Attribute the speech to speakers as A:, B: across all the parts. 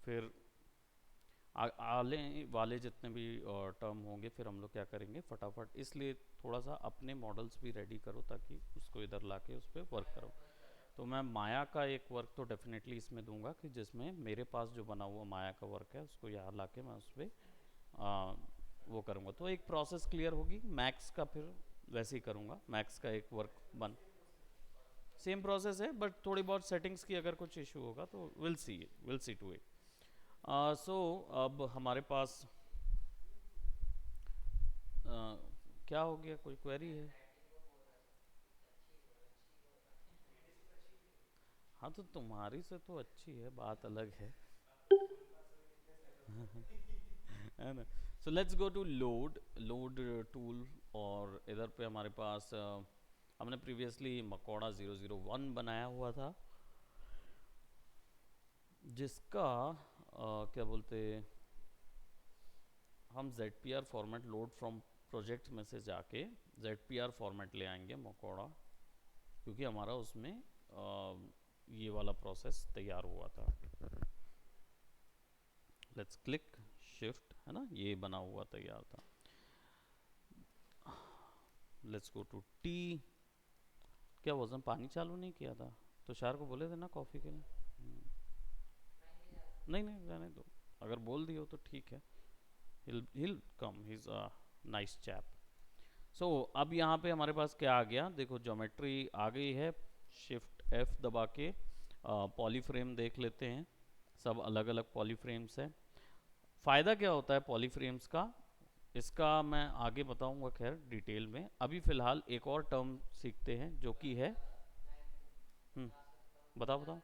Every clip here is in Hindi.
A: फिर आले वाले जितने भी टर्म होंगे फिर हम लोग क्या करेंगे फटाफट, इसलिए थोड़ा सा अपने मॉडल्स भी रेडी करो ताकि उसको इधर लाके उस पर वर्क करो। तो मैं माया का एक वर्क तो डेफिनेटली इसमें दूंगा कि जिसमें मेरे पास जो बना हुआ माया का वर्क है उसको यहाँ लाके मैं उस पर वो करूँगा, तो एक प्रोसेस क्लियर होगी। मैक्स का फिर वैसे ही करूँगा, मैक्स का एक वर्क बन सेम प्रोसेस है, बट थोड़ी बहुत सेटिंग्स की अगर कुछ इशू होगा तो विल सी टू इट। सो अब हमारे पास क्या हो गया, कोई क्वेरी है? हाँ तो तुम्हारी से तो अच्छी है, बात अलग है। है ना। So let's go to load tool, और इधर पे हमारे पास हमने प्रीवियसली मकोड़ा 001 बनाया हुआ था, जिसका क्या बोलते, हम ZPR format load from project में से जाके ZPR फॉर्मेट ले आएंगे मकोड़ा, क्योंकि हमारा उसमें ये वाला प्रोसेस तैयार हुआ था। लेट्स क्लिक शिफ्ट, है ना, ये बना हुआ तैयार था। Let's go to T. क्या वजन पानी चालू नहीं किया था? तुषार को बोले थे ना कॉफ़ी के लिए। नहीं नहीं रहने दो, अगर बोल दियो तो ठीक है। he'll come, he's a nice chap. सो अब यहाँ पे हमारे पास क्या आ गया, देखो ज्योमेट्री आ गई है। शिफ्ट F दबा के पॉलीफ्रेम देख लेते हैं। सब अलग अलग पॉलीफ्रेम्स है। फ़ायदा क्या होता है पॉलीफ्रेम्स का, इसका मैं आगे बताऊंगा खैर डिटेल में। अभी फ़िलहाल एक और टर्म सीखते हैं जो कि है। हम्म, बताओ बताओ।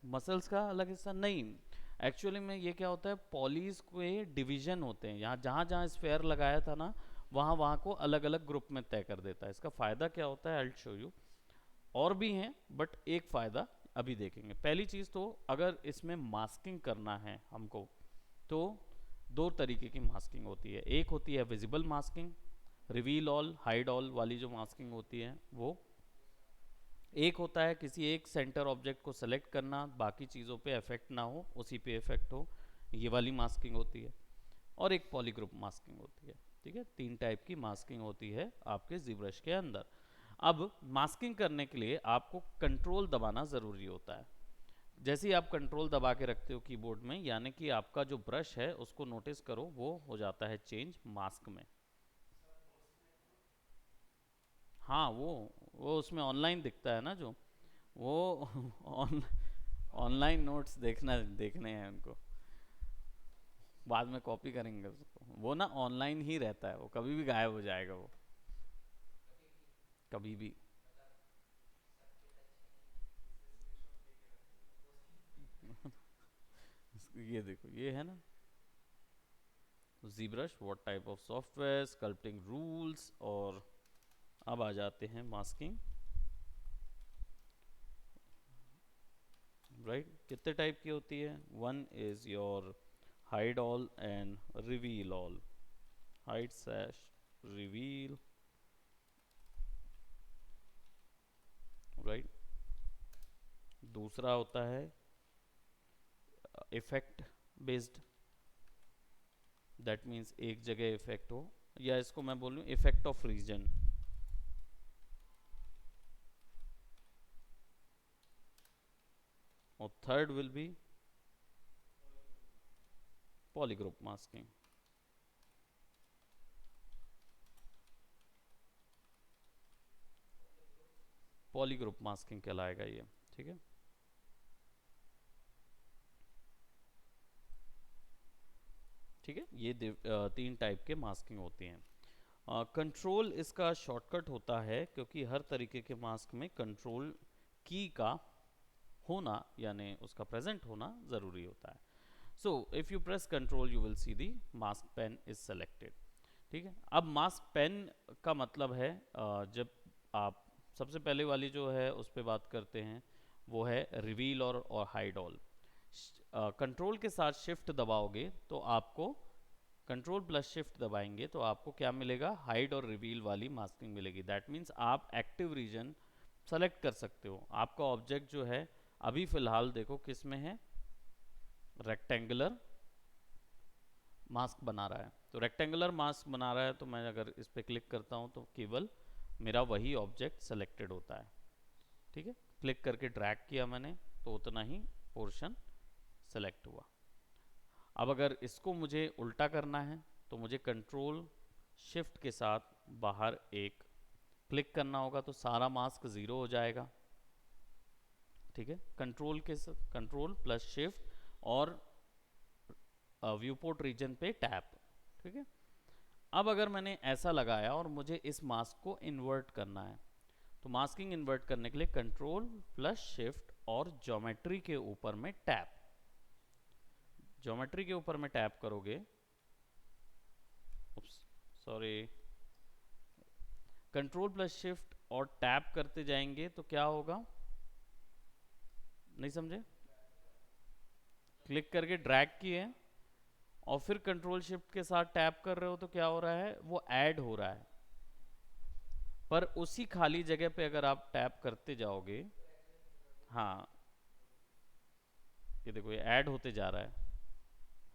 A: मसल्स का अलग हिस्सा नहीं, एक्चुअली में ये क्या होता है, पॉलीज के डिवीजन होते हैं। यहाँ जहाँ जहाँ स्फेयर लगाया था ना, वहाँ वहाँ को अलग अलग ग्रुप में तय कर देता है। इसका फ़ायदा क्या होता है, आई विल शो यू। और भी हैं बट एक फ़ायदा अभी देखेंगे। पहली चीज़ तो अगर इसमें मास्किंग करना है हमको, तो दो तरीके की मास्किंग होती है। एक होती है visible masking, reveal all hide all वाली जो मास्किंग होती है वो। एक होता है किसी एक सेंटर ऑब्जेक्ट को सेलेक्ट करना, बाकी चीज़ों पे इफेक्ट ना हो, उसी पे इफेक्ट हो, ये वाली मास्किंग होती है। और एक पॉलीग्रुप मास्किंग होती है। ठीक है, तीन टाइप की मास्किंग होती है आपके ZBrush के अंदर। अब मास्किंग करने के लिए आपको कंट्रोल दबाना ज़रूरी होता है। जैसे ही आप कंट्रोल दबा के रखते हो कीबोर्ड में, यानी कि आपका जो ब्रश है उसको नोटिस करो, वो हो जाता है चेंज मास्क में। हाँ वो उसमें ऑनलाइन दिखता है ना जो, वो ऑन ऑनलाइन नोट्स देखने हैं उनको, बाद में कॉपी करेंगे उसको। वो ना ऑनलाइन ही रहता है, वो कभी भी गायब हो जाएगा वो, कभी भी। ये देखो ये है ना ZBrush, what type of software, sculpting rules, और अब आ जाते हैं मास्किंग। राइट, कितने टाइप की होती है? One is your hide all and reveal all, hide slash reveal. Right, दूसरा होता है इफेक्ट बेस्ड, दैट मीन्स एक जगह इफेक्ट हो, या इसको मैं बोलूँ इफेक्ट ऑफ रीजन। और third will be polygroup masking. Polygroup masking कहलाएगा ये। ठीक है, ठीक है, ये तीन टाइप के मास्किंग होती हैं। कंट्रोल इसका शॉर्टकट होता है, क्योंकि हर तरीके के मास्क में कंट्रोल की का होना, यानी उसका प्रेजेंट होना ज़रूरी होता है। So if you press control you will see the mask pen is selected. ठीक है, अब मास्क पेन का मतलब है जब आप सबसे पहले वाली जो है उस पर बात करते हैं, वो है रिवील और हाइड ऑल। कंट्रोल के साथ शिफ्ट दबाओगे तो आपको, कंट्रोल प्लस शिफ्ट दबाएंगे तो आपको क्या मिलेगा, हाइड और रिवील वाली मास्किंग मिलेगी। दैट मीन्स आप एक्टिव रीजन सेलेक्ट कर सकते हो। आपका ऑब्जेक्ट जो है अभी फिलहाल देखो किस में है, रेक्टेंगुलर मास्क बना रहा है। तो रेक्टेंगुलर मास्क बना रहा है तो मैं अगर इस पर क्लिक करता हूँ तो केवल मेरा वही ऑब्जेक्ट सेलेक्टेड होता है। ठीक है, क्लिक करके ड्रैग किया मैंने तो उतना ही पोर्शन सेलेक्ट हुआ। अब अगर इसको मुझे उल्टा करना है तो मुझे कंट्रोल शिफ्ट के साथ बाहर एक क्लिक करना होगा तो सारा मास्क ज़ीरो हो जाएगा। ठीक है, कंट्रोल प्लस शिफ्ट और व्यू पोर्ट रीजन पे टैप। ठीक है, अब अगर मैंने ऐसा लगाया और मुझे इस मास्क को इन्वर्ट करना है तो मास्किंग इन्वर्ट करने के लिए कंट्रोल प्लस शिफ्ट और ज्योमेट्री के ऊपर में टैप। ज्योमेट्री के ऊपर में टैप करोगे, सॉरी, कंट्रोल प्लस शिफ्ट और टैप करते जाएंगे तो क्या होगा, नहीं समझे? क्लिक करके ड्रैग किए और फिर कंट्रोल शिफ्ट के साथ टैप कर रहे हो तो क्या हो रहा है, वो ऐड हो रहा है। पर उसी खाली जगह पे अगर आप टैप करते जाओगे, हाँ ये देखो ये ऐड होते जा रहा है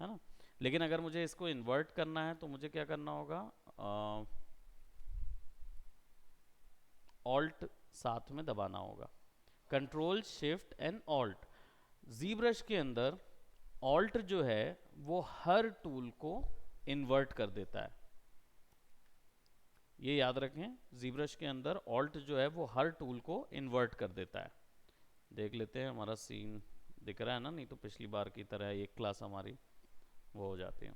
A: ना। लेकिन अगर मुझे इसको इन्वर्ट करना है तो मुझे क्या करना होगा, ऑल्ट साथ में दबाना होगा, control shift and alt. ZBrush के अंदर ऑल्ट जो है वो हर टूल को इन्वर्ट कर देता है, ये याद रखें। जी ब्रश के अंदर ऑल्ट जो है वो हर टूल को इन्वर्ट कर देता है। देख लेते हैं हमारा सीन दिख रहा है ना, नहीं तो पिछली बार की तरह एक क्लास हमारी वो हो जाती है,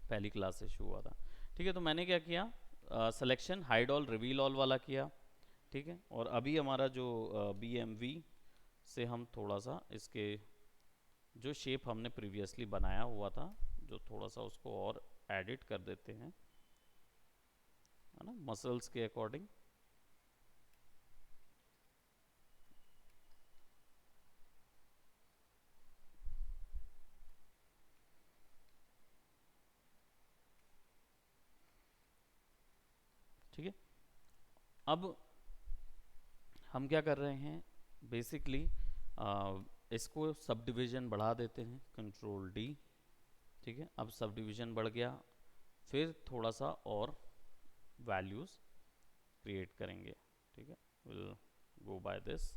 A: पहली क्लास से शुरू हुआ था। ठीक है, तो मैंने क्या किया, selection hide all reveal all वाला किया। ठीक है, और अभी हमारा जो BMV से हम थोड़ा सा इसके जो शेप हमने प्रीवियसली बनाया हुआ था जो थोड़ा सा उसको और एडिट कर देते हैं, है ना, मसल्स के अकॉर्डिंग। ठीक है, अब हम क्या कर रहे हैं, बेसिकली इसको सब डिवीज़न बढ़ा देते हैं, कंट्रोल D। ठीक है, अब सब डिवीज़न बढ़ गया, फिर थोड़ा सा और वैल्यूज़ क्रिएट करेंगे। ठीक है, विल गो बाय दिस।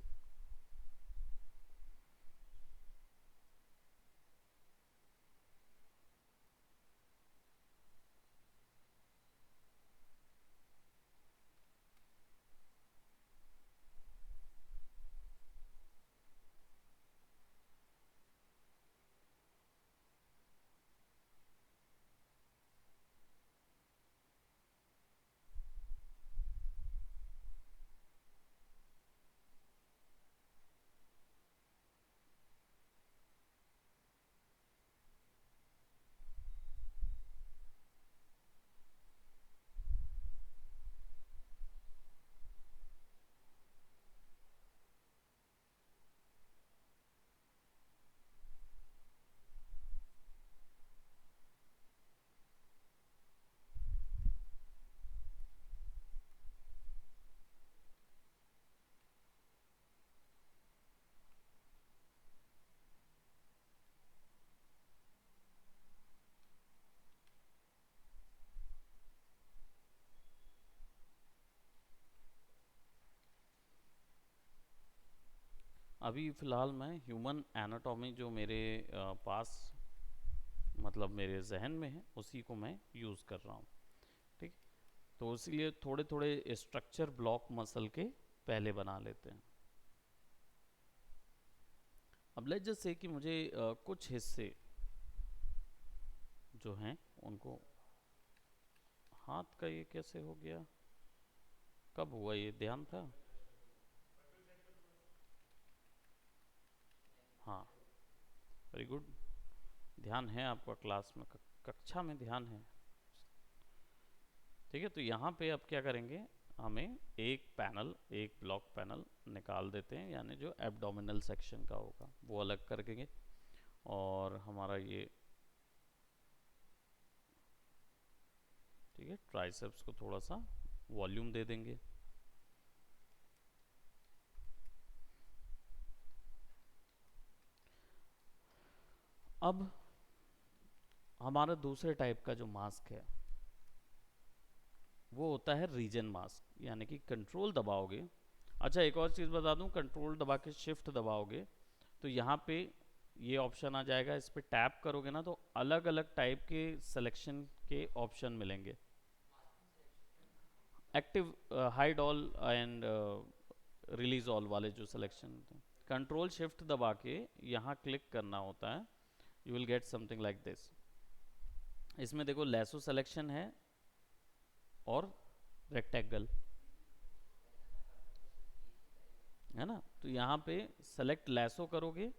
A: अभी फ़िलहाल मैं ह्यूमन एनाटॉमी जो मेरे पास मतलब मेरे जहन में है उसी को मैं यूज़ कर रहा हूँ। ठीक, तो इसीलिए थोड़े थोड़े स्ट्रक्चर ब्लॉक मसल के पहले बना लेते हैं। अब लेट्स जस्ट से कि मुझे कुछ हिस्से जो हैं उनको, हाथ का ये कैसे हो गया, कब हुआ ये, ध्यान था? हाँ, वेरी गुड, ध्यान है आपका क्लास में, कक्षा में ध्यान है। ठीक है, तो यहाँ पे अब क्या करेंगे, हमें एक पैनल, एक ब्लॉक पैनल निकाल देते हैं, यानी जो एब्डोमिनल सेक्शन का होगा वो अलग करेंगे और हमारा ये, ठीक है, ट्राइसेप्स को थोड़ा सा वॉल्यूम दे देंगे। अब हमारा दूसरे टाइप का जो मास्क है वो होता है रीजन मास्क, यानी कि कंट्रोल दबाओगे। अच्छा, एक और चीज़ बता दूं, कंट्रोल दबा के शिफ्ट दबाओगे तो यहाँ पे ये ऑप्शन आ जाएगा, इस पे टैप करोगे ना तो अलग अलग टाइप के सिलेक्शन के ऑप्शन मिलेंगे। Active, hide all and release all वाले जो सिलेक्शन, कंट्रोल शिफ्ट दबा के यहाँ क्लिक करना होता है, you will get something like this. इसमें देखो लैसो सिलेक्शन है और रेक्टेंगल है ना, तो यहाँ पे सेलेक्ट लैसो करोगे,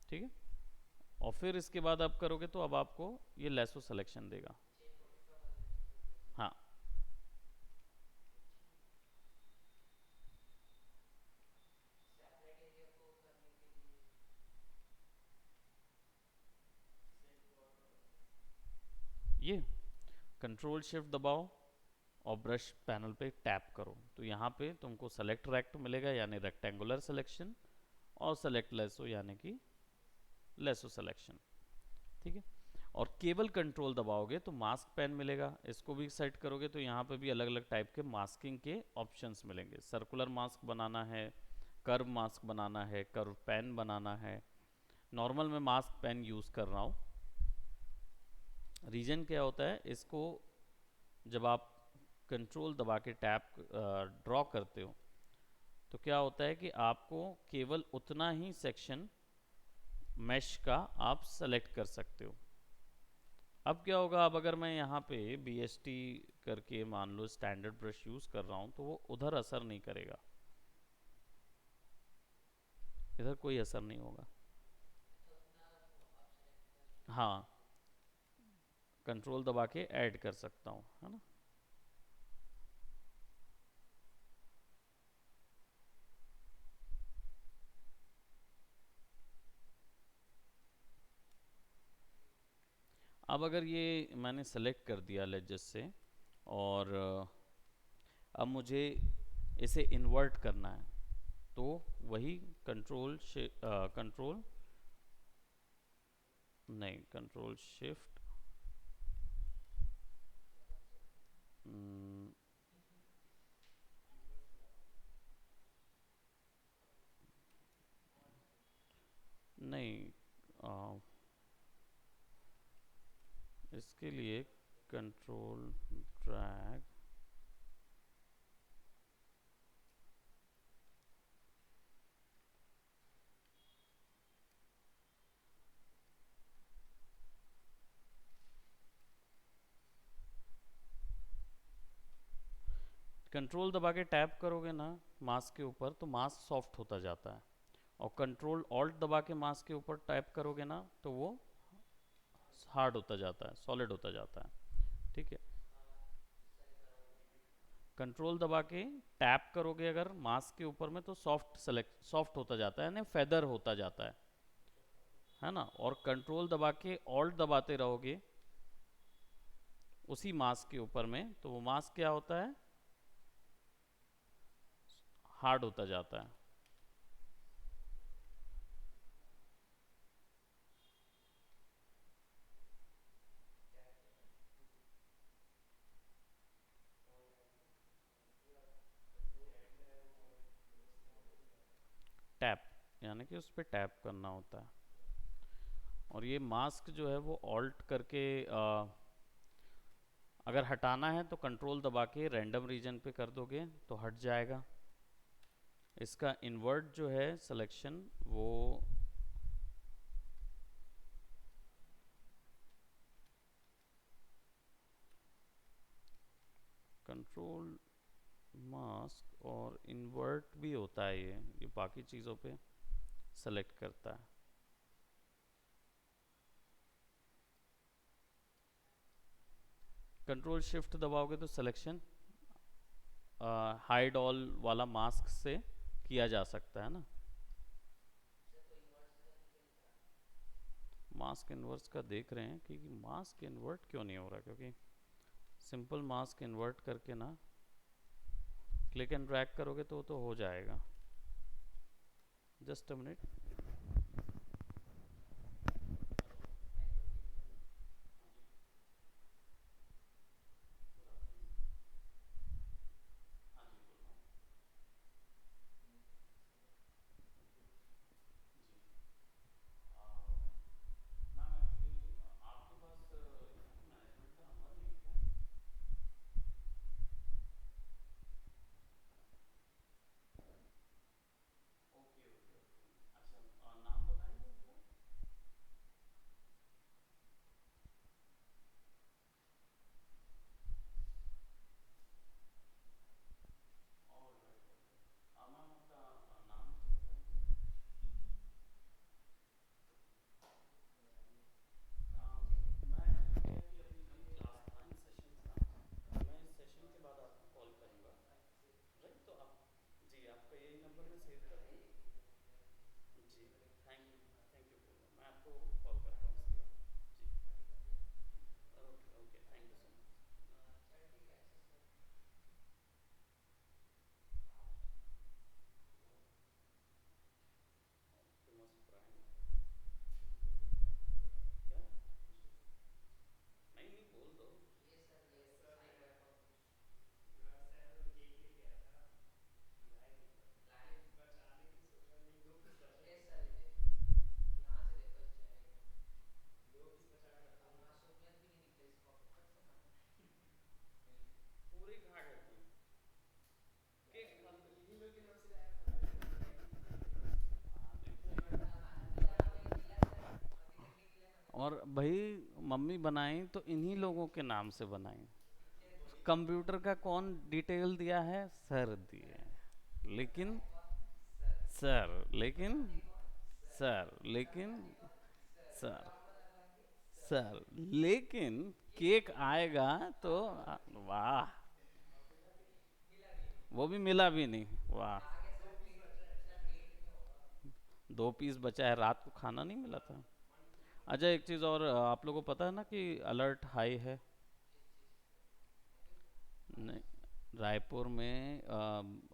A: ठीक है, और फिर इसके बाद आप करोगे तो अब आपको ये लैसो सिलेक्शन देगा। हाँ, ये कंट्रोल शिफ्ट दबाओ और ब्रश पैनल पे टैप करो तो यहाँ पे तुमको सेलेक्ट रेक्ट मिलेगा, यानी रेक्टेंगुलर सिलेक्शन, और सेलेक्ट लेसो यानी कि लेसो सिलेक्शन, ठीक है। और केवल कंट्रोल दबाओगे तो मास्क पेन मिलेगा, इसको भी सेट करोगे तो यहाँ पे भी अलग अलग टाइप के मास्किंग के ऑप्शंस मिलेंगे। सर्कुलर मास्क बनाना है, कर्व मास्क बनाना है, कर्व पेन बनाना है। नॉर्मल में मास्क पेन यूज़ कर रहा हूँ। रीजन क्या होता है, इसको जब आप कंट्रोल दबा के टैप ड्रॉ करते हो तो क्या होता है कि आपको केवल उतना ही सेक्शन मैश का आप सेलेक्ट कर सकते हो। अब क्या होगा, अब अगर मैं यहाँ पे BST करके मान लो स्टैंडर्ड ब्रश यूज़ कर रहा हूँ तो वो उधर असर नहीं करेगा, इधर कोई असर नहीं होगा। हाँ, कंट्रोल दबा के ऐड कर सकता हूँ, है ना। अब अगर ये मैंने सेलेक्ट कर दिया लेजस से, और अब मुझे इसे इन्वर्ट करना है तो वही कंट्रोल कंट्रोल नहीं, कंट्रोल शिफ्ट, नहीं, आ, इसके लिए कंट्रोल ड्रैग, कंट्रोल दबा के टैप करोगे ना मास्क के ऊपर तो मास्क सॉफ्ट होता जाता है, और कंट्रोल ऑल्ट दबा के मास्क के ऊपर टैप करोगे ना तो वो हार्ड होता जाता है, सॉलिड होता जाता है, ठीक है। कंट्रोल दबा के टैप करोगे अगर मास्क के ऊपर में तो सॉफ्ट होता जाता है, यानी फेदर होता जाता है ना। और कंट्रोल दबा के ऑल्ट दबाते रहोगे उसी मास्क के ऊपर में तो वो मास्क क्या होता है, हार्ड होता जाता है। टैप, यानी कि उस पर टैप करना होता है। और ये मास्क जो है वो ऑल्ट करके अगर हटाना है तो कंट्रोल दबा के रैंडम रीजन पे कर दोगे तो हट जाएगा। इसका इन्वर्ट जो है सिलेक्शन वो कंट्रोल मास्क और इन्वर्ट भी होता है, ये बाकी चीज़ों पे सेलेक्ट करता है। कंट्रोल शिफ्ट दबाओगे तो सिलेक्शन हाइड ऑल वाला मास्क से किया जा सकता है ना। मास्क इन्वर्स का देख रहे हैं कि मास्क इन्वर्ट क्यों नहीं हो रहा, क्योंकि सिंपल मास्क इन्वर्ट करके ना क्लिक एंड ड्रैग करोगे तो हो जाएगा। Just a minute. और भाई मम्मी बनाई तो इन्हीं लोगों के नाम से बनाई। कंप्यूटर का कौन डिटेल दिया है? सर दिए हैं। लेकिन सर लेकिन सर लेकिन सर सर लेकिन केक आएगा तो वाह, वो भी मिला भी नहीं। वाह, 2 पीस बचा है, रात को खाना नहीं मिला था। अच्छा एक चीज़ और, आप लोगों को पता है ना कि अलर्ट हाई है? नहीं, रायपुर में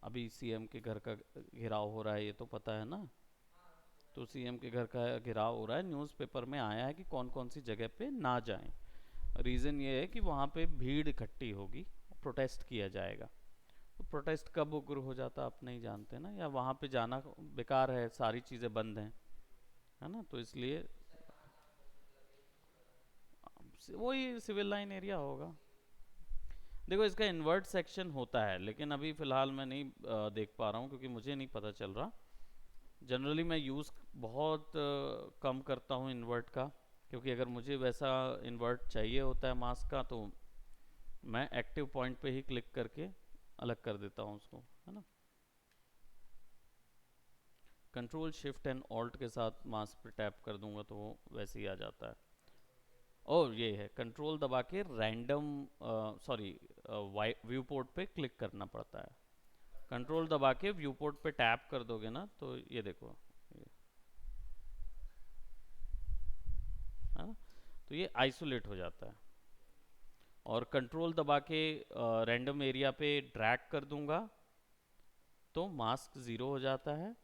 A: अभी सीएम के घर का घेराव हो रहा है, ये तो पता है ना? तो सीएम के घर का घेराव हो रहा है, न्यूज़पेपर में आया है कि कौन कौन सी जगह पे ना जाएं। रीज़न ये है कि वहाँ पे भीड़ इकट्ठी होगी, प्रोटेस्ट किया जाएगा। तो प्रोटेस्ट कब उग्र हो जाता आप नहीं जानते ना, या वहाँ पे जाना बेकार है, सारी चीज़ें बंद हैं, है ना? तो इसलिए वही सिविल लाइन एरिया होगा। देखो इसका इन्वर्ट सेक्शन होता है, लेकिन अभी फ़िलहाल मैं नहीं देख पा रहा हूँ क्योंकि मुझे नहीं पता चल रहा। जनरली मैं यूज़ बहुत कम करता हूँ इन्वर्ट का, क्योंकि अगर मुझे वैसा इन्वर्ट चाहिए होता है मास्क का तो मैं एक्टिव पॉइंट पे ही क्लिक करके अलग कर देता हूँ उसको, है ना? कंट्रोल शिफ्ट एंड ऑल्ट के साथ मास्क पे टैप कर दूंगा तो वो वैसे ही आ जाता है। और ये है, कंट्रोल दबा के रैंडम, सॉरी, व्यू पोर्ट पे क्लिक करना पड़ता है। कंट्रोल दबा के व्यू पोर्ट पे टैप कर दोगे ना तो ये देखो, ये, है ना? तो ये आइसोलेट हो जाता है। और कंट्रोल दबा के रैंडम एरिया पे ड्रैग कर दूंगा तो मास्क ज़ीरो हो जाता है।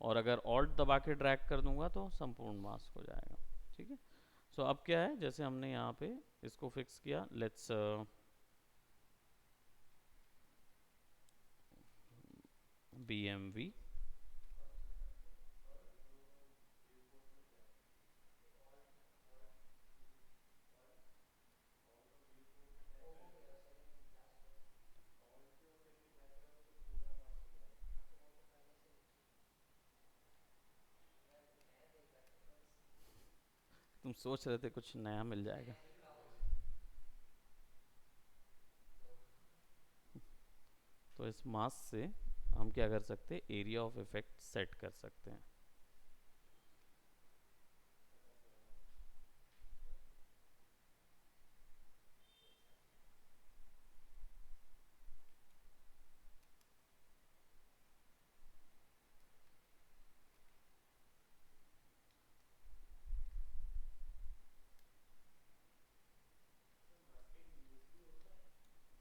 A: और अगर ऑल्ट दबा के ड्रैग कर दूंगा तो संपूर्ण मास्क हो जाएगा। ठीक है। सो अब क्या है, जैसे हमने यहाँ पे इसको फिक्स किया, लेट्स BMV। तुम सोच रहे थे कुछ नया मिल जाएगा। तो इस मास्क से हम क्या कर सकते हैं, एरिया ऑफ इफेक्ट सेट कर सकते हैं।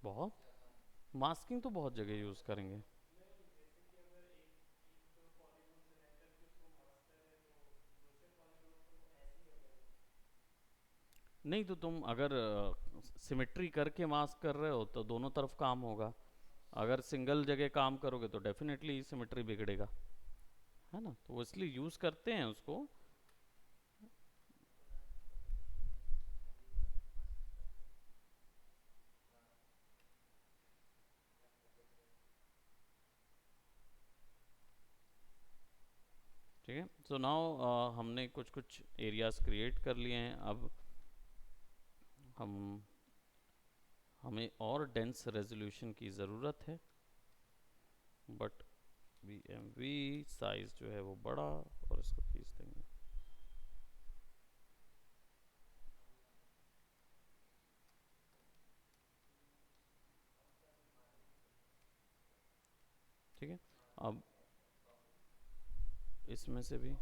A: बहुत, मास्किंग तो बहुत जगह यूज़ करेंगे। नहीं तो तुम अगर सिमेट्री करके मास्क कर रहे हो तो दोनों तरफ काम होगा। अगर सिंगल जगह काम करोगे तो डेफिनेटली सिमेट्री बिगड़ेगा, है ना? तो वो इसलिए यूज़ करते हैं उसको। ठीक है। सो नाउ हमने कुछ कुछ एरियाज क्रिएट कर लिए हैं। अब हम हमें और डेंस रेजोल्यूशन की ज़रूरत है, बट BMV साइज़ जो है वो बड़ा, और इसको खींच देंगे। ठीक है। अब इसमें से भी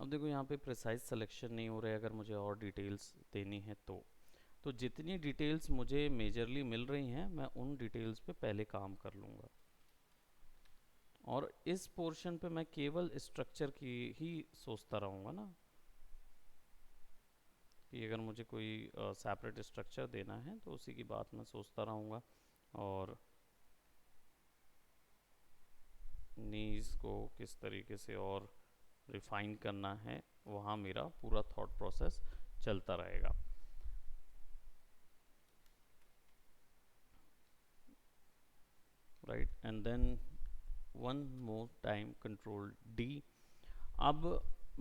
A: अब देखो यहाँ पे प्रिसाइज सिलेक्शन नहीं हो रहा है, अगर मुझे और डिटेल्स देनी है तो जितनी डिटेल्स मुझे मेजरली मिल रही हैं मैं उन डिटेल्स पे पहले काम कर लूँगा, और इस पोर्शन पे मैं केवल स्ट्रक्चर की ही सोचता रहूँगा ना, कि अगर मुझे कोई सेपरेट स्ट्रक्चर देना है तो उसी की बात मैं सोचता रहूँगा, और नीज को किस तरीके से और रिफाइन करना है वहाँ मेरा पूरा थॉट प्रोसेस चलता रहेगा। Right, and then one more time control D. अब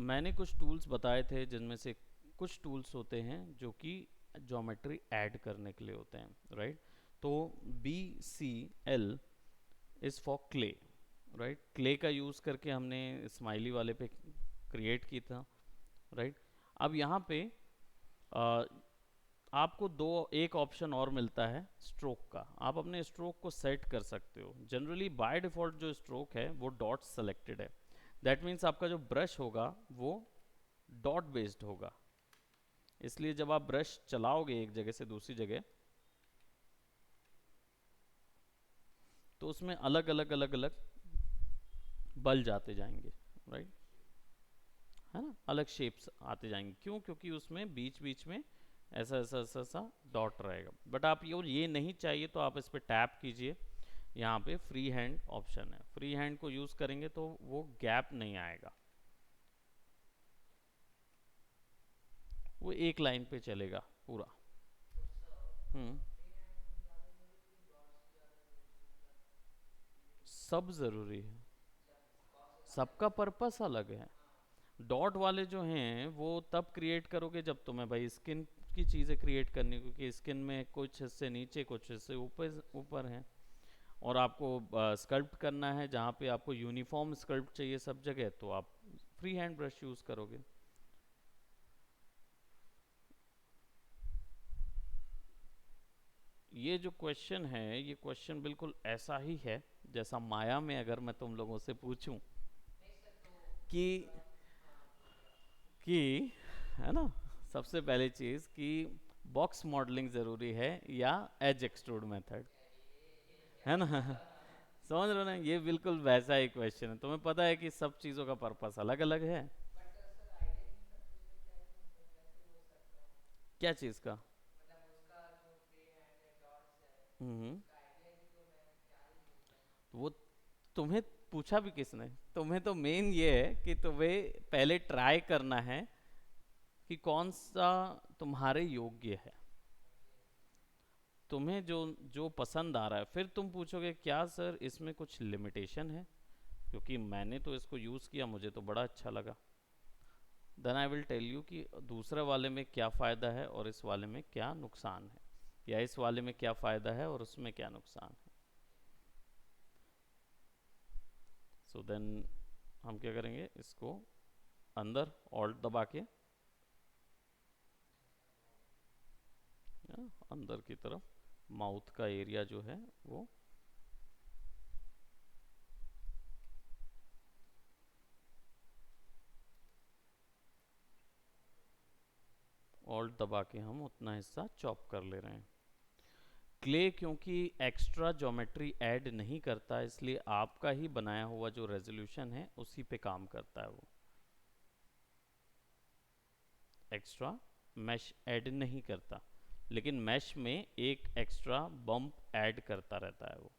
A: मैंने कुछ टूल्स बताए थे जिनमें से कुछ टूल्स होते हैं जो कि ज्योमेट्री ऐड करने के लिए होते हैं, राइट। तो B C L is for clay, right. Clay का यूज़ करके हमने स्माइली वाले पे क्रिएट की था, राइट। अब यहाँ पे आ, आपको एक ऑप्शन और मिलता है स्ट्रोक का। आप अपने स्ट्रोक को सेट कर सकते हो। जनरली बाय डिफ़ॉल्ट जो स्ट्रोक है वो डॉट सेलेक्टेड है। दैट मीन्स आपका जो ब्रश होगा वो डॉट बेस्ड होगा, इसलिए जब आप ब्रश चलाओगे एक जगह से दूसरी जगह तो उसमें अलग अलग अलग अलग बल जाते जाएंगे, राइट, है ना, अलग शेप्स आते जाएंगे। क्यों? क्योंकि उसमें बीच बीच में ऐसा ऐसा ऐसा ऐसा डॉट रहेगा। बट आप ये नहीं चाहिए तो आप इस पर टैप कीजिए, यहाँ पे फ्री हैंड ऑप्शन है, फ्री हैंड को यूज़ करेंगे तो वो गैप नहीं आएगा, वो एक लाइन पे चलेगा पूरा। हम्म, सब ज़रूरी है, सबका पर्पस अलग है। डॉट वाले जो हैं वो तब क्रिएट करोगे जब तुम्हें भाई स्किन की चीज़ें क्रिएट करनी, क्योंकि स्किन में कुछ हिस्से नीचे कुछ हिस्से ऊपर ऊपर हैं, और आपको स्कल्प्ट करना है जहाँ पे आपको यूनिफॉर्म स्कल्प्ट चाहिए सब जगह, तो आप फ्री हैंड ब्रश यूज़ करोगे। ये जो क्वेश्चन है ये क्वेश्चन बिल्कुल ऐसा ही है जैसा माया में अगर मैं तुम लोगों से पूछूं कि कि है ना, सबसे पहली चीज़ कि बॉक्स मॉडलिंग ज़रूरी है या एज एक्सट्रूड मेथड, है ना। समझ रहे हो ना, ये बिल्कुल वैसा ही क्वेश्चन है। तुम्हें पता है कि सब चीज़ों का पर्पस अलग अलग है। क्या चीज़ का? हम्म, वो तुम्हें पूछा भी किसने? तुम्हें तो मेन ये है कि तुम्हें पहले ट्राई करना है कि कौन सा तुम्हारे योग्य है, तुम्हें जो जो पसंद आ रहा है। फिर तुम पूछोगे क्या सर इसमें कुछ लिमिटेशन है, क्योंकि मैंने तो इसको यूज़ किया मुझे तो बड़ा अच्छा लगा। Then I will tell you कि दूसरे वाले में क्या फ़ायदा है और इस वाले में क्या नुकसान है, या इस वाले में क्या फ़ायदा है और उसमें क्या नुकसान है। सो देन हम क्या करेंगे, इसको अंदर ऑल्ट दबा के अंदर की तरफ माउथ का एरिया जो है वो ऑल्ट दबा के हम उतना हिस्सा चॉप कर ले रहे हैं। क्ले क्योंकि एक्स्ट्रा ज्योमेट्री ऐड नहीं करता, इसलिए आपका ही बनाया हुआ जो रेजोल्यूशन है उसी पे काम करता है। वो एक्स्ट्रा मैश ऐड नहीं करता, लेकिन मैश में एक एक्स्ट्रा बम्प ऐड करता रहता है वो।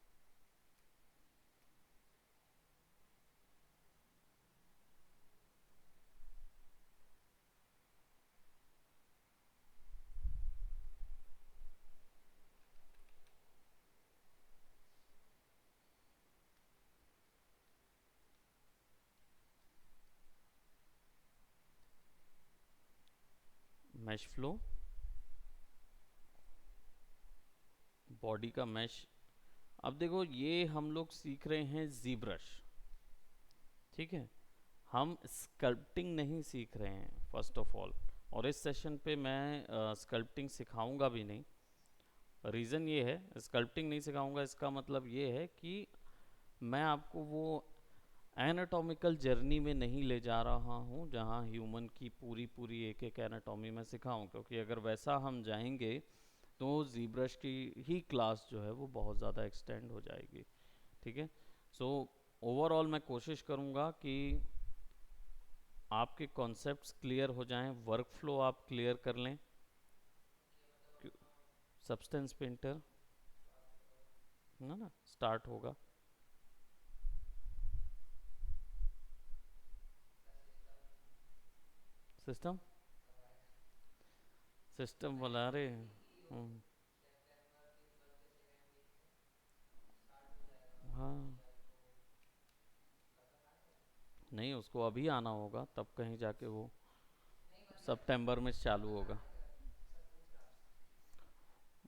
A: मैश फ्लो, बॉडी का मैश। अब देखो ये हम लोग सीख रहे हैं जी ब्रश, ठीक है, हम स्कल्पटिंग नहीं सीख रहे हैं फर्स्ट ऑफ ऑल, और इस सेशन पे मैं स्कल्पटिंग सिखाऊंगा भी नहीं। रीज़न ये है, स्कल्पटिंग नहीं सिखाऊंगा इसका मतलब ये है कि मैं आपको वो एनाटॉमिकल जर्नी में नहीं ले जा रहा हूँ जहाँ ह्यूमन की पूरी पूरी एक एक एनाटॉमी में सिखाऊं, क्योंकि अगर वैसा हम जाएंगे तो जीब्रश की ही क्लास जो है वो बहुत ज़्यादा एक्सटेंड हो जाएगी। ठीक है। सो ओवरऑल मैं कोशिश करूँगा कि आपके कॉन्सेप्ट्स क्लियर हो जाएं, वर्क फ्लो आप क्लियर कर लें। सब्सटेंस पेंटर है ना, स्टार्ट होगा। सिस्टम सिस्टम बना रहे हैं। हाँ, नहीं उसको अभी आना होगा तब कहीं जाके वो सितंबर में चालू होगा।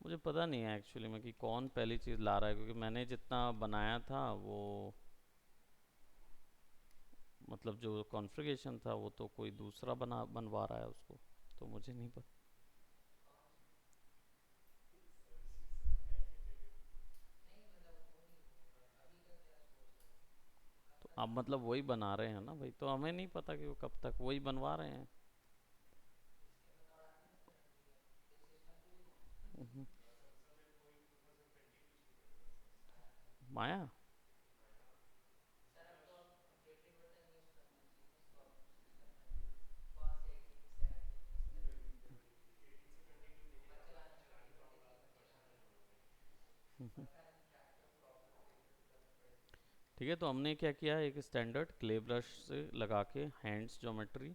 A: मुझे पता नहीं है एक्चुअली में कि कौन पहली चीज़ ला रहा है, क्योंकि मैंने जितना बनाया था वो मतलब जो कॉन्फ़िगरेशन था वो तो कोई दूसरा बनवा रहा है उसको, तो मुझे नहीं पता। तो आप मतलब वही बना रहे हैं ना भाई, तो हमें नहीं पता कि वो कब तक वही बनवा रहे हैं। हम्म, माया। ठीक है, तो हमने क्या किया, एक स्टैंडर्ड क्ले ब्रश से लगा के हैंड्स ज्योमेट्री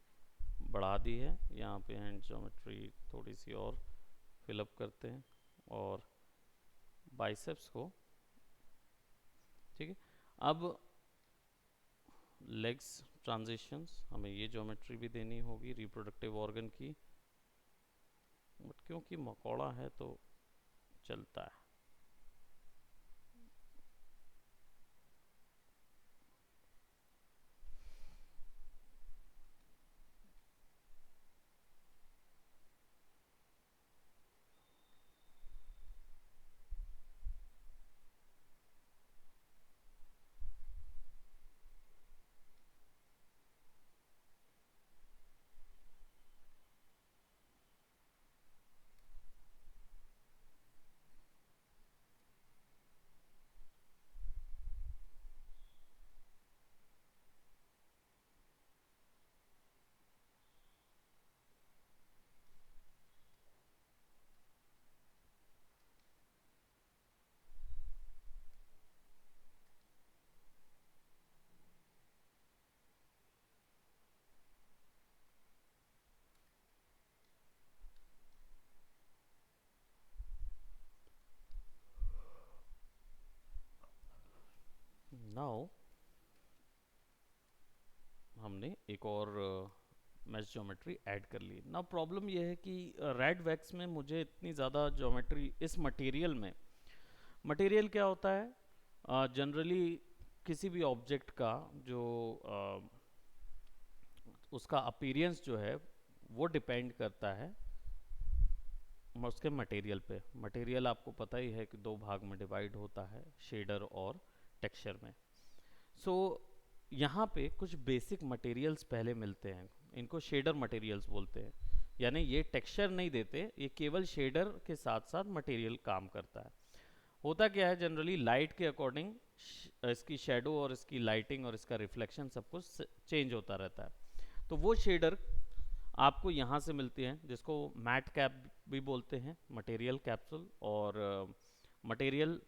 A: बढ़ा दी है। यहाँ पे हैंड्स ज्योमेट्री थोड़ी सी और फिलअप करते हैं, और बाइसेप्स को। ठीक है। अब लेग्स ट्रांजिशंस हमें ये ज्योमेट्री भी देनी होगी रिप्रोडक्टिव ऑर्गन की, बट क्योंकि मकोड़ा है तो चलता है। नाउ हमने एक और मैश ज्योमेट्री ऐड कर ली। ना प्रॉब्लम यह है कि रेड वैक्स में मुझे इतनी ज़्यादा ज्योमेट्री इस मटेरियल में, मटेरियल क्या होता है जनरली किसी भी ऑब्जेक्ट का जो उसका अपीयरेंस जो है वो डिपेंड करता है उसके मटेरियल पे। मटेरियल आपको पता ही है कि दो भाग में डिवाइड होता है, शेडर और टेक्सचर में। सो यहाँ पे कुछ बेसिक मटेरियल्स पहले मिलते हैं, इनको शेडर मटेरियल्स बोलते हैं। यानी ये टेक्सचर नहीं देते, ये केवल शेडर के साथ साथ मटेरियल काम करता है। होता क्या है जनरली लाइट के अकॉर्डिंग इसकी शेडो और इसकी लाइटिंग और इसका रिफ्लेक्शन सब कुछ चेंज होता रहता है। तो वो शेडर आपको यहाँ से मिलती हैं, जिसको मैट कैप भी बोलते हैं, मटेरियल कैप्सूल। और मटेरियल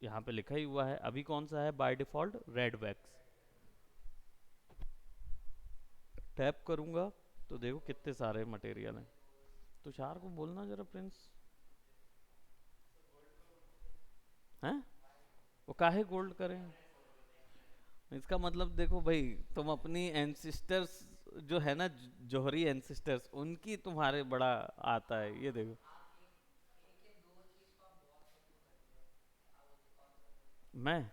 A: यहाँ पे लिखा ही हुआ है, अभी कौन सा है by default, red wax. Tap करूँगा तो देखो कितने सारे मटेरियल हैं। तुषार को बोलना जरा प्रिंस। हैं, वो काहे गोल्ड करें। इसका मतलब देखो भाई, तुम अपनी एंसिस्टर्स जो है ना, जोहरी एंसिस्टर्स, उनकी तुम्हारे बड़ा आता है, ये देखो। मैं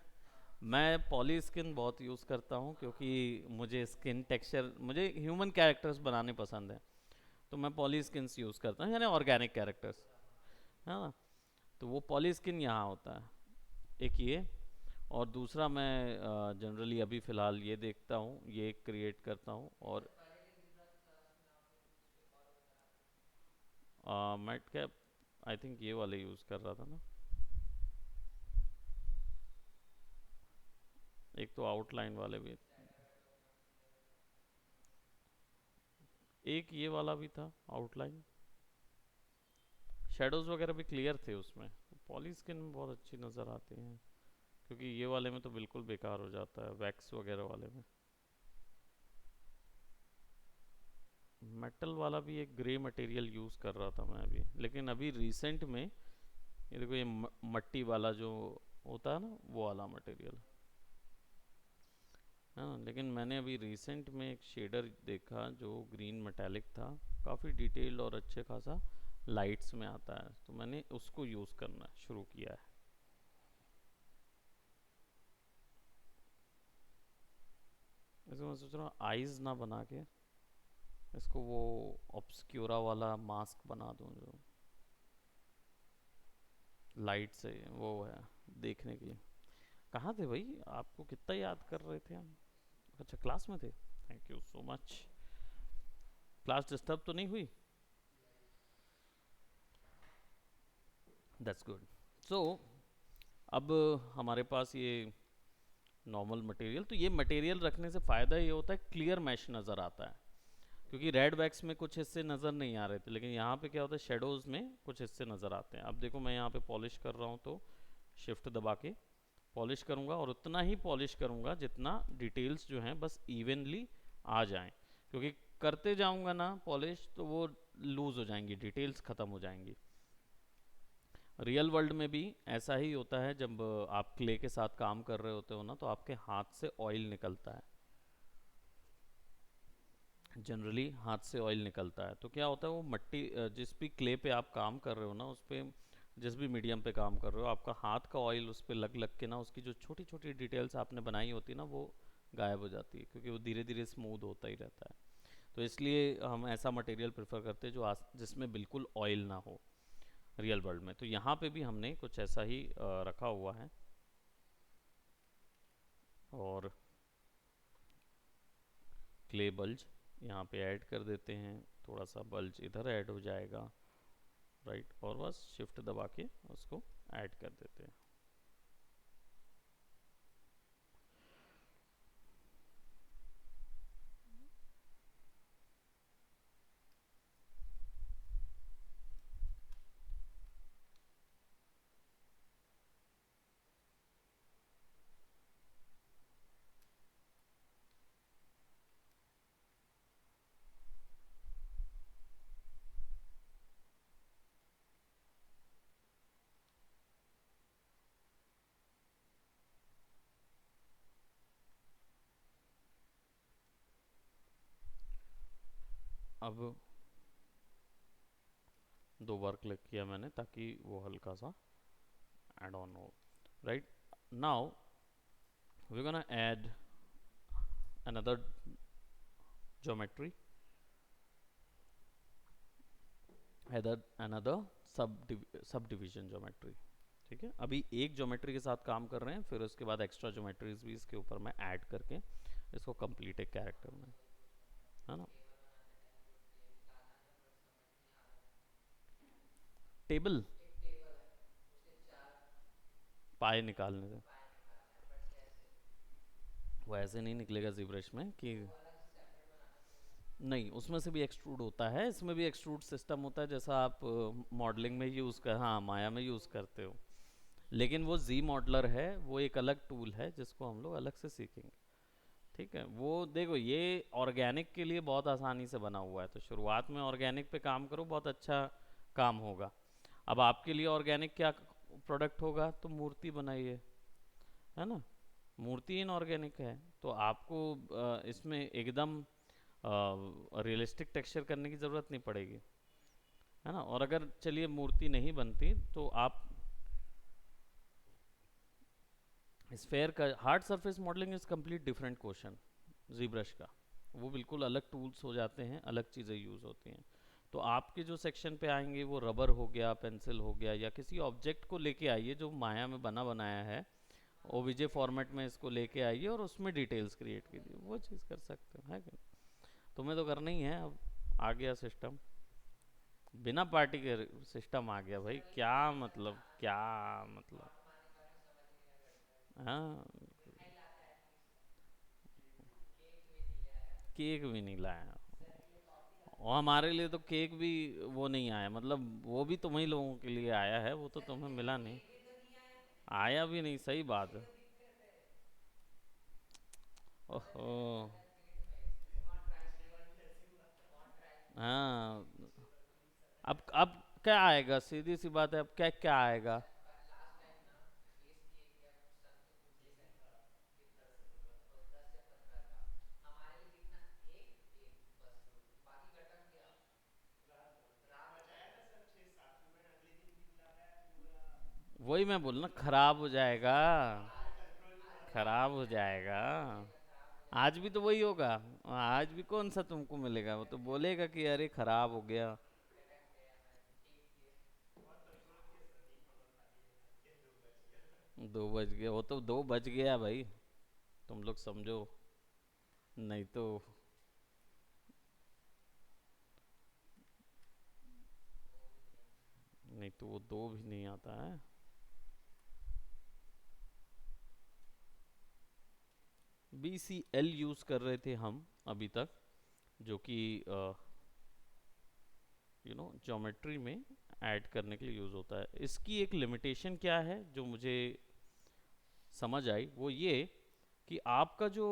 A: मैं पॉली स्किन बहुत यूज़ करता हूँ, क्योंकि मुझे स्किन टेक्सचर, मुझे ह्यूमन कैरेक्टर्स बनाने पसंद है। तो मैं पॉली स्किन्स यूज़ करता हूँ, यानी ऑर्गेनिक कैरेक्टर्स, है ना। तो वो पॉली स्किन यहाँ होता है एक ये। और दूसरा मैं जनरली अभी फ़िलहाल ये देखता हूँ, ये क्रिएट करता हूँ। और मैट कैप आई थिंक ये वाले यूज़ कर रहा था ना। एक तो आउटलाइन वाले भी, एक ये वाला भी था आउटलाइन। शेडोज़ वगैरह भी क्लियर थे उसमें। पॉली स्किन में बहुत अच्छी नज़र आती हैं, क्योंकि ये वाले में तो बिल्कुल बेकार हो जाता है, वैक्स वगैरह वाले में। मेटल वाला भी एक ग्रे मटेरियल यूज़ कर रहा था मैं अभी, लेकिन अभी रिसेंट में ये देखो, ये मट्टी वाला जो होता है ना, वो वाला मटेरियल है ना। लेकिन मैंने अभी रिसेंट में एक शेडर देखा जो ग्रीन मेटालिक था, काफ़ी डिटेल्ड और अच्छे खासा लाइट्स में आता है, तो मैंने उसको यूज़ करना शुरू किया है। इसको मैं सोच रहा हूँ आईज ना बना के इसको वो ऑब्सक्यूरा वाला मास्क बना दूँ, जो लाइट से वो है देखने के लिए। कहाँ थे भाई, आपको कितना याद कर रहे थे हम। अच्छा, क्लास में थे। Thank you so much. Class disturb तो नहीं हुई? That's good. सो अब हमारे पास ये नॉर्मल मटेरियल, तो ये मटेरियल रखने से फ़ायदा ये होता है क्लियर मैश नज़र आता है, क्योंकि रेड वैक्स में कुछ हिस्से नज़र नहीं आ रहे थे, लेकिन यहाँ पे क्या होता है शेडोज़ में कुछ हिस्से नज़र आते हैं। अब देखो मैं यहाँ पे पॉलिश कर रहा हूँ, तो शिफ्ट दबा के पॉलिश करूँगा, और उतना ही पॉलिश करूँगा जितना डिटेल्स जो हैं बस इवनली आ जाएं, क्योंकि करते जाऊँगा ना पॉलिश तो वो लूज़ हो जाएंगी, डिटेल्स ख़त्म हो जाएंगी। रियल वर्ल्ड में भी ऐसा ही होता है, जब आप क्ले के साथ काम कर रहे होते हो ना, तो आपके हाथ से ऑयल निकलता है, जनरली हाथ से ऑयल निकलता है। तो क्या होता है, वो मट्टी जिस भी क्ले पे आप काम कर रहे हो ना, उस पर जिस भी मीडियम पे काम कर रहे हो, आपका हाथ का ऑयल उस पर लग लग के ना, उसकी जो छोटी छोटी डिटेल्स आपने बनाई होती है ना, वो गायब हो जाती है, क्योंकि वो धीरे धीरे स्मूथ होता ही रहता है। तो इसलिए हम ऐसा मटेरियल प्रेफर करते हैं जो जिसमें बिल्कुल ऑयल ना हो रियल वर्ल्ड में। तो यहाँ पे भी हमने कुछ ऐसा ही रखा हुआ है। और क्ले बल्ज यहाँ पे ऐड कर देते हैं, थोड़ा सा बल्ज इधर ऐड हो जाएगा, राइट। और बस शिफ्ट दबा के उसको ऐड कर देते हैं। अब 2 बार क्लिक किया मैंने, ताकि वो हल्का सा ऐड ऑन हो, right. Now we gonna add another geometry, another subdivision geometry. ठीक है, अभी एक ज्योमेट्री के साथ काम कर रहे हैं, फिर उसके बाद एक्स्ट्रा ज्योमेट्रीज भी इसके ऊपर मैं ऐड करके इसको कंप्लीट एक कैरेक्टर में, है ना। टेबल पाए निकालने से वो ऐसे नहीं निकलेगा जीब्रश में कि, नहीं, उसमें से भी एक्सट्रूड होता है, इसमें भी एक्सट्रूड सिस्टम होता है, जैसा आप मॉडलिंग में यूज़ कर, हाँ, माया में यूज़ करते हो। लेकिन वो जी मॉडलर है, वो एक अलग टूल है जिसको हम लोग अलग से सीखेंगे। ठीक है, वो देखो ये ऑर्गेनिक के लिए बहुत आसानी से बना हुआ है, तो शुरुआत में ऑर्गेनिक पे काम करो, बहुत अच्छा काम होगा। अब आपके लिए ऑर्गेनिक क्या प्रोडक्ट होगा, तो मूर्ति बनाइए, है ना। मूर्ति इनऑर्गेनिक है, तो आपको इसमें एकदम रियलिस्टिक टेक्सचर करने की ज़रूरत नहीं पड़ेगी, है ना। और अगर चलिए मूर्ति नहीं बनती, तो आप स्फेयर का hard surface modelling is complete different question. ZBrush का वो बिल्कुल अलग टूल्स हो जाते हैं, अलग चीज़ें यूज़ होती हैं। तो आपके जो सेक्शन पे आएंगे वो रबर हो गया, पेंसिल हो गया, या किसी ऑब्जेक्ट को लेके आइए जो माया में बना बनाया है, ओबीजे फॉर्मेट में इसको लेके आइए और उसमें डिटेल्स क्रिएट कीजिए, वो चीज़ कर सकते हो, है कि नहीं? तुम्हें तो करना ही है। अब आ गया सिस्टम, बिना पार्टी के सिस्टम आ गया भाई, क्या मतलब, क्या मतलब। हाँ, केक भी नहीं लाया, और हमारे लिए तो केक भी वो नहीं आया, मतलब वो भी तुम ही लोगों के लिए आया है, वो तो तुम्हें मिला नहीं। आया भी नहीं, सही बात है। ओहो। हाँ, अब क्या आएगा, सीधी सी बात है, अब क्या क्या आएगा। वही मैं बोल ना, खराब हो जाएगा, खराब हो जाएगा। आज भी तो वही होगा, आज भी कौन सा तुमको मिलेगा, वो तो बोलेगा कि अरे खराब हो गया। 2 बज गया, वो तो 2 बज गया भाई, तुम लोग समझो, नहीं तो। नहीं तो वो 2 भी नहीं आता है। BCL यूज कर रहे थे हम अभी तक, जो कि ज्योमेट्री में ऐड करने के लिए यूज होता है। इसकी एक लिमिटेशन क्या है जो मुझे समझ आई, वो ये कि आपका जो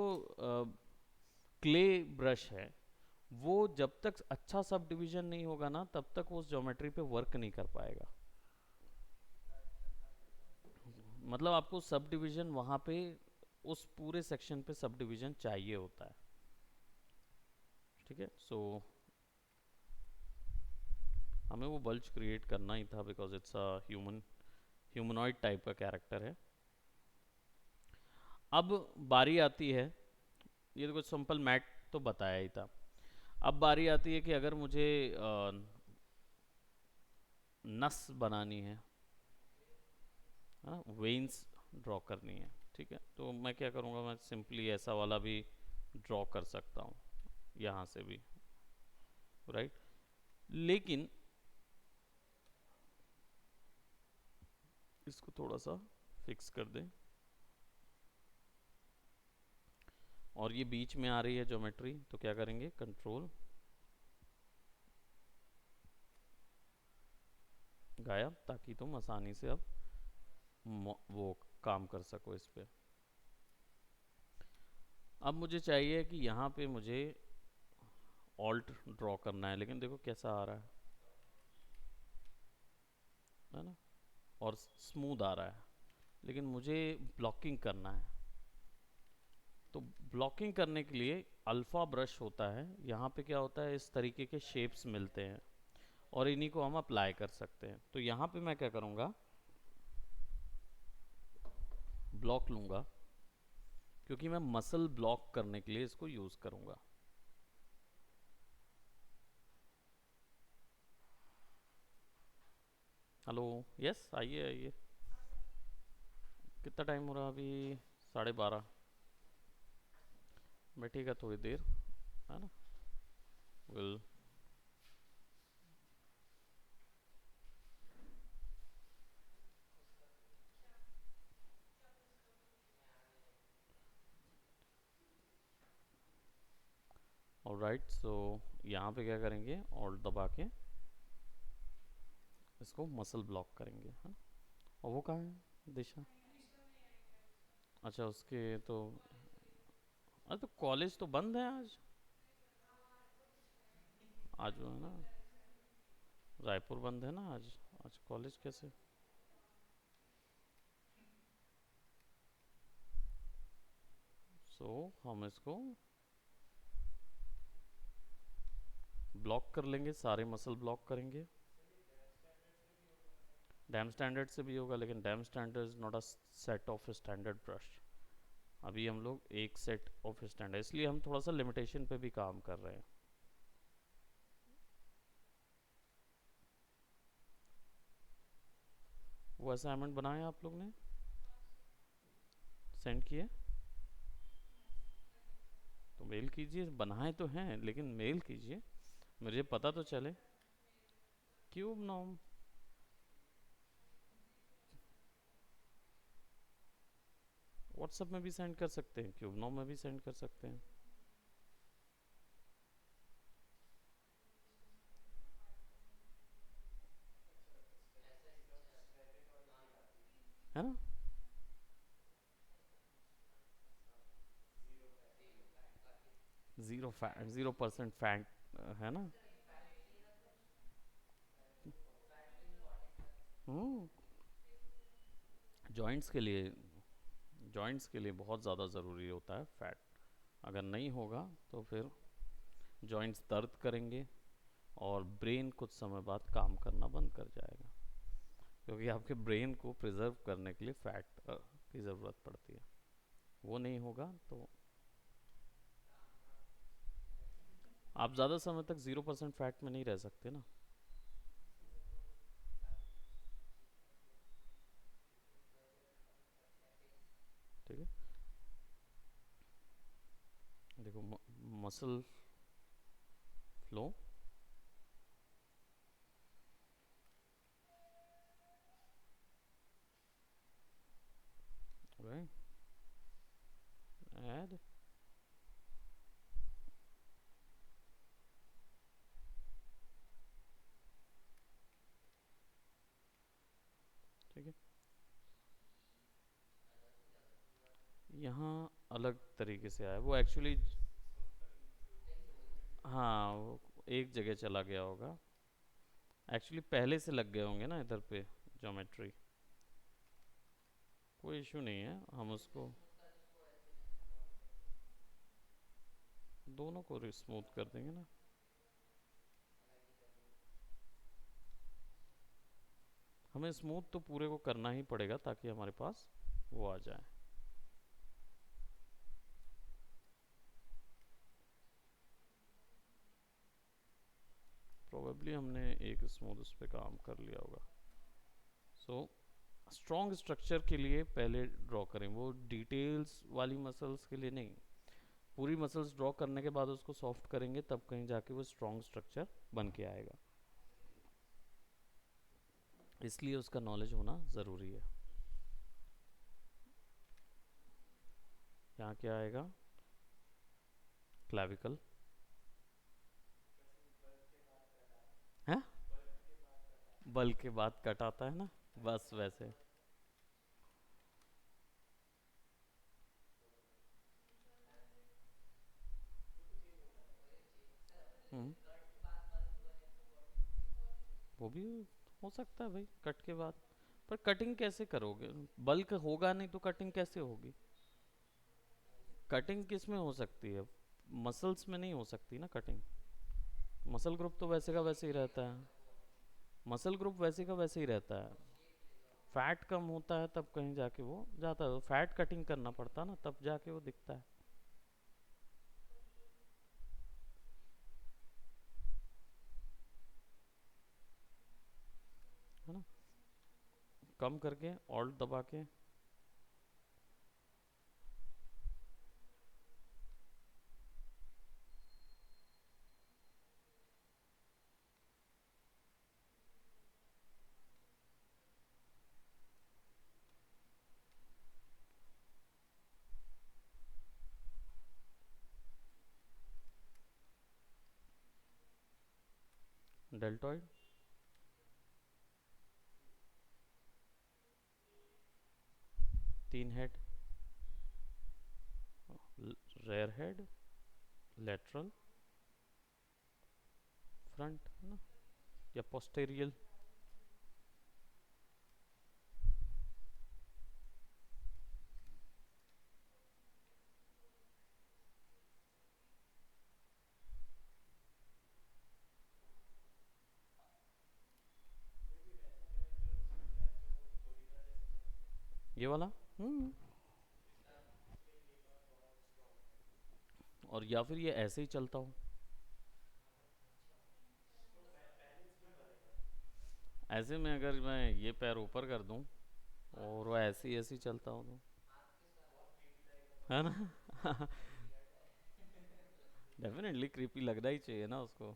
A: क्ले ब्रश है, वो जब तक अच्छा सब डिवीजन नहीं होगा ना, तब तक वो उस ज्योमेट्री पे वर्क नहीं कर पाएगा। मतलब आपको सब डिवीजन वहाँ पे, उस पूरे सेक्शन पे सब डिवीजन चाहिए होता है। ठीक है, सो हमें वो बल्ज क्रिएट करना ही था, because it's a humanoid type का कैरेक्टर है। अब बारी आती है, ये तो कुछ सिंपल मैट तो बताया ही था। अब बारी आती है कि अगर मुझे नस बनानी है, वेन्स ड्रॉ करनी है, ठीक है, तो मैं क्या करूँगा, मैं सिंपली ऐसा वाला भी ड्रॉ कर सकता हूँ, यहाँ से भी, राइट। लेकिन इसको थोड़ा सा फिक्स कर दें, और ये बीच में आ रही है ज्योमेट्री, तो क्या करेंगे, कंट्रोल गायब, ताकि तुम आसानी से अब वो काम कर सको इस पे। अब मुझे चाहिए कि यहाँ पे मुझे ऑल्ट ड्रॉ करना है, लेकिन देखो कैसा आ रहा है ना, और स्मूथ आ रहा है, लेकिन मुझे ब्लॉकिंग करना है। तो ब्लॉकिंग करने के लिए अल्फ़ा ब्रश होता है, यहाँ पे क्या होता है, इस तरीके के शेप्स मिलते हैं, और इन्हीं को हम अप्लाई कर सकते हैं। तो यहाँ पे मैं क्या करूँगा, ब्लॉक लूँगा, क्योंकि मैं मसल ब्लॉक करने के लिए इसको यूज़ करूँगा। हेलो, यस, आइए आइए। कितना टाइम हो रहा है अभी, 12:30। बैठेगा थोड़ी देर, है ना, विल। ऑलराइट, सो यहाँ पे क्या करेंगे, ऑल्ट दबा के इसको मसल ब्लॉक करेंगे, है। और वो कहाँ है दिशा, अच्छा उसके तो, अरे तो कॉलेज तो बंद है आज, आज वो है ना, रायपुर बंद है ना आज, आज कॉलेज कैसे। सो हम इसको ब्लॉक कर लेंगे, सारे मसल ब्लॉक करेंगे। डैम स्टैंडर्ड से भी होगा, लेकिन dam standard is not a set of standard brush. अभी हम लोग एक सेट ऑफ स्टैंडर्ड, इसलिए हम थोड़ा सा लिमिटेशन पे भी काम कर रहे हैं। वो असाइनमेंट बनाया आप लोग ने, सेंड किए तो मेल कीजिए, बनाए तो हैं लेकिन मेल कीजिए, मुझे पता तो चले। क्यूब नॉम, व्हाट्सएप में भी सेंड कर सकते हैं, क्यूब नॉम में भी सेंड कर सकते हैं, है ना। 0% फैट है ना। हम्म, जॉइंट्स के लिए, जॉइंट्स के लिए बहुत ज़्यादा ज़रूरी होता है फैट। अगर नहीं होगा तो फिर जॉइंट्स दर्द करेंगे और ब्रेन कुछ समय बाद काम करना बंद कर जाएगा, क्योंकि आपके ब्रेन को प्रिजर्व करने के लिए फैट की ज़रूरत पड़ती है। वो नहीं होगा तो आप ज़्यादा समय तक 0% फैट में नहीं रह सकते ना। ठीक है, देखो मसल फ्लो, राइट, ऐड, ठीक है। यहाँ अलग तरीके से आया वो एक्चुअली, हाँ वो एक जगह चला गया होगा, एक्चुअली पहले से लग गए होंगे ना इधर पे ज्योमेट्री। कोई इशू नहीं है, हम उसको दोनों को स्मूथ कर देंगे ना। हमें स्मूथ तो पूरे को करना ही पड़ेगा ताकि हमारे पास वो आ जाए। प्रोबेबली हमने एक स्मूथ उस पर काम कर लिया होगा। सो स्ट्रॉन्ग स्ट्रक्चर के लिए पहले ड्रॉ करें, वो डिटेल्स वाली मसल्स के लिए नहीं, पूरी मसल्स ड्रॉ करने के बाद उसको सॉफ्ट करेंगे तब कहीं जाके वो स्ट्रॉन्ग स्ट्रक्चर बन के आएगा, इसलिए उसका नॉलेज होना ज़रूरी है। यहाँ क्या आएगा, क्लैविकल है, बल के बाद कट आता है ना, बस वैसे। हम्म, वो भी हो सकता है भाई कट के बाद, पर कटिंग कैसे करोगे, बल्क होगा नहीं तो कटिंग कैसे होगी। कटिंग किस में हो सकती है, मसल्स में नहीं हो सकती ना कटिंग, मसल ग्रुप तो वैसे का वैसे ही रहता है, मसल ग्रुप वैसे का वैसे ही रहता है। फैट कम होता है तब कहीं जाके वो जाता है, फैट कटिंग करना पड़ता है ना तब जाके वो दिखता है ना। कम करके ऑल्ट दबा के, deltoid, 3 head, rear head, lateral, front है ना, या पोस्टेरियल। ये वाला, हम्म, और या फिर ये ऐसे ही चलता हो, ऐसे में अगर मैं ये पैर ऊपर कर दूं और वो ऐसे ही चलता हो तो है ना? डेफिनेटली क्रीपी लगना ही चाहिए ना उसको।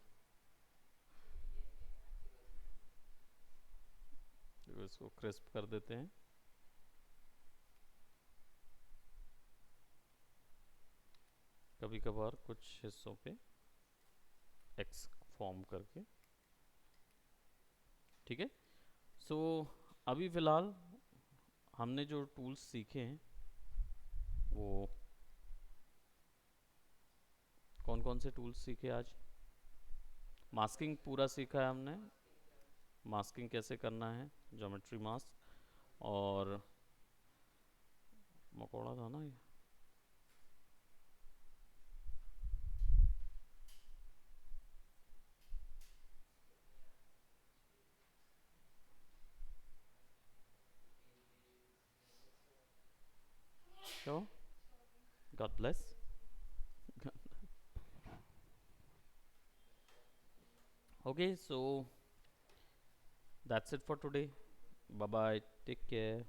A: तो इसको क्रिस्प कर देते हैं। कभी कभार कुछ हिस्सों पे एक्स फॉर्म करके। ठीक है। सो अभी फ़िलहाल हमने जो टूल्स सीखे हैं वो कौन कौन से टूल्स सीखे आज? मास्किंग पूरा सीखा है हमने। मास्किंग कैसे करना है, ज्योमेट्री मास्क। और मकोड़ा था ना ये। तो God bless. Okay, so that's it for today. Bye bye, take care.